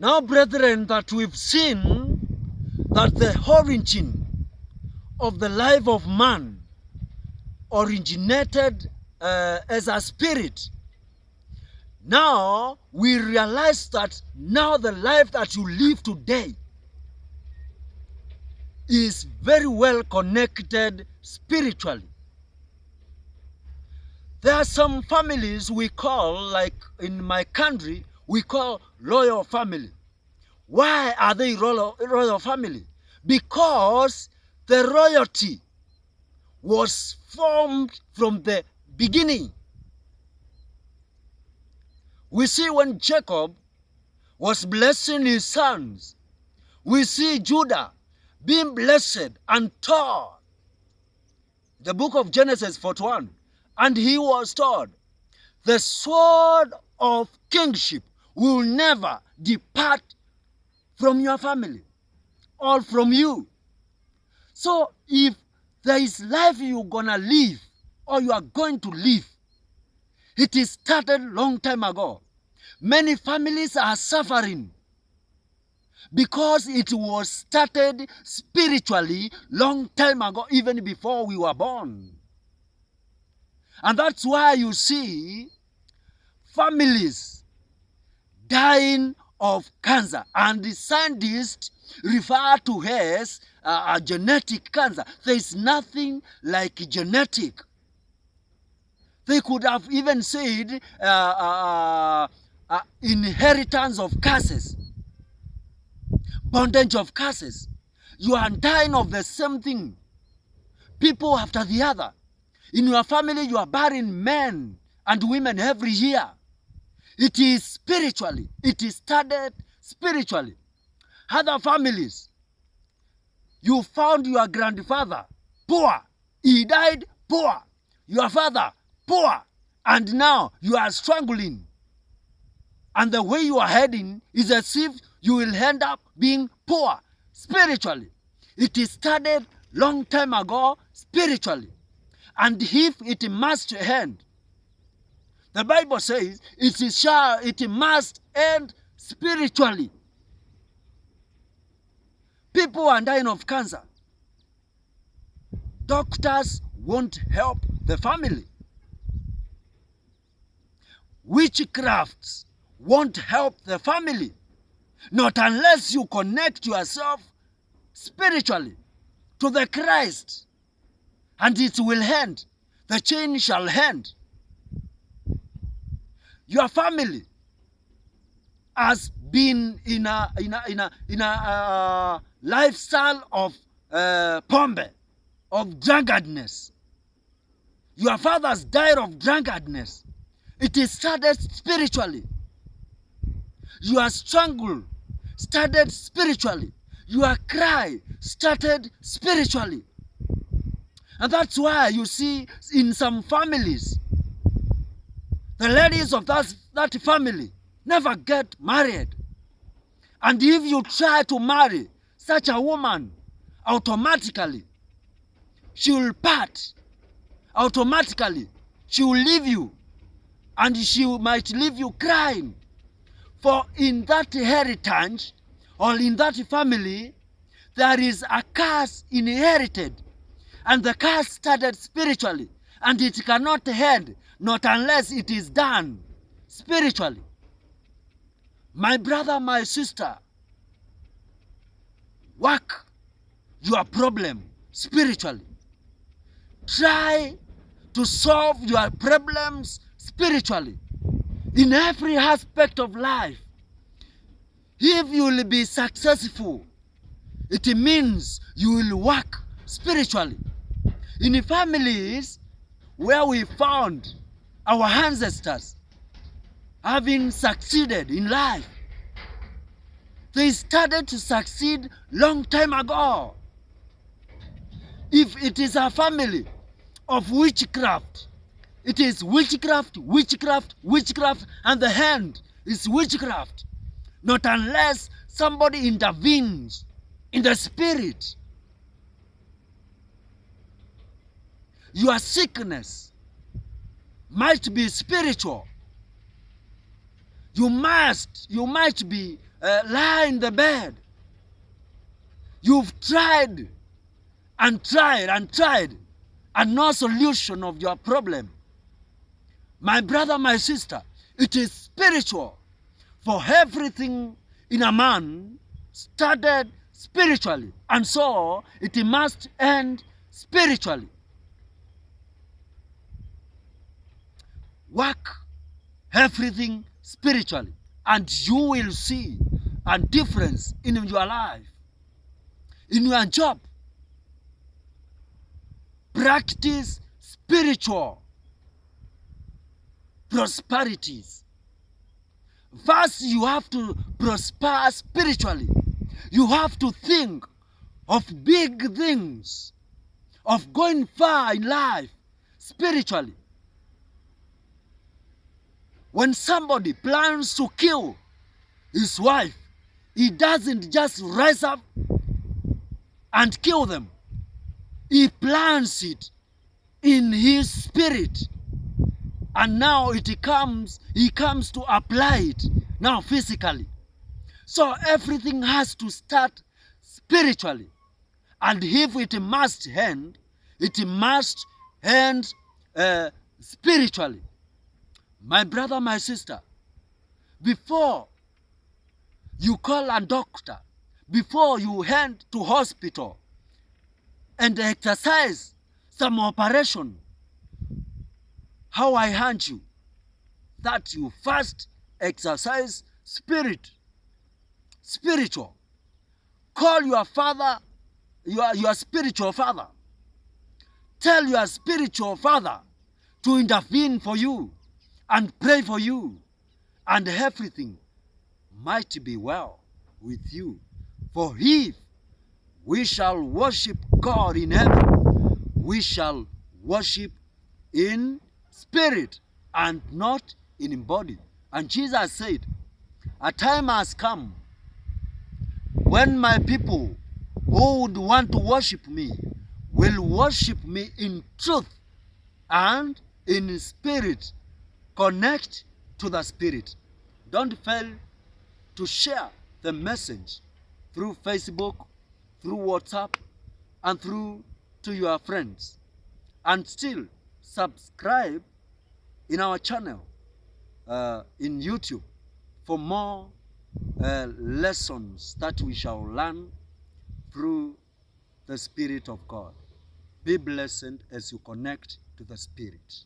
Now, brethren, that we've seen that the origin of the life of man originated as a spirit, now we realize that now the life that you live today is very well connected spiritually. There are some families we call, like in my country, we call royal family. Why are they royal family? Because the royalty was formed from the beginning. We see when Jacob was blessing his sons, we see Judah being blessed and taught. The book of Genesis 41. And he was taught, the sword of kingship will never depart from your family or from you. So if there is life you're gonna live or you are going to live, it is started long time ago. Many families are suffering because it was started spiritually long time ago, even before we were born. And that's why you see families dying of cancer, and the scientists refer to as a genetic cancer. There is nothing like genetic. They could have even said inheritance of curses, bondage of curses. You are dying of the same thing, people after the other. In your family, you are burying men and women every year. It is spiritually. It is started spiritually. Other families, you found your grandfather poor. He died poor. Your father poor. And now you are struggling. And the way you are heading is as if you will end up being poor spiritually. It is started long time ago spiritually. And if it must end, the Bible says it must end spiritually. People are dying of cancer. Doctors won't help the family. Witchcrafts won't help the family. Not unless you connect yourself spiritually to the Christ. And it will end. The chain shall end. Your family has been in a lifestyle of pombe, of drunkardness. Your fathers died of drunkardness. It is started spiritually. Your struggle started spiritually. Your cry started spiritually. And that's why you see in some families, the ladies of that family never get married. And if you try to marry such a woman, automatically, she will part. Automatically, she will leave you. And she might leave you crying. For in that heritage, or in that family, there is a curse inherited. And the curse started spiritually. And it cannot end, not unless it is done spiritually. My brother, my sister, work your problem spiritually. Try to solve your problems spiritually. In every aspect of life. If you will be successful, it means you will work spiritually. In families where we found our ancestors having succeeded in life, they started to succeed long time ago. If it is a family of witchcraft, it is witchcraft, witchcraft, witchcraft, and the hand is witchcraft. Not unless somebody intervenes in the spirit. Your sickness might be spiritual. You might be lie in the bed. You've tried and tried and tried, and no solution of your problem. My brother, my sister, it is spiritual. For everything in a man started spiritually, and so it must end spiritually. Work everything spiritually, and you will see a difference in your life, in your job. Practice spiritual prosperities. First, you have to prosper spiritually. You have to think of big things, of going far in life spiritually. When somebody plans to kill his wife, he doesn't just rise up and kill them. He plans it in his spirit. And now he comes to apply it now physically. So everything has to start spiritually. And if it must end, it must end spiritually. My brother, my sister, before you call a doctor, before you head to hospital and exercise some operation, how I hand you that you first exercise spiritual. Call your father, your spiritual father. Tell your spiritual father to intervene for you and pray for you, and everything might be well with you. For if we shall worship God in heaven, we shall worship in spirit and not in body. And Jesus said, a time has come when my people who would want to worship me will worship me in truth and in spirit. Connect to the spirit. Don't fail to share the message through Facebook, through WhatsApp, and through to your friends. And still subscribe in our channel in YouTube for more lessons that we shall learn through the Spirit of God. Be blessed as you connect to the Spirit.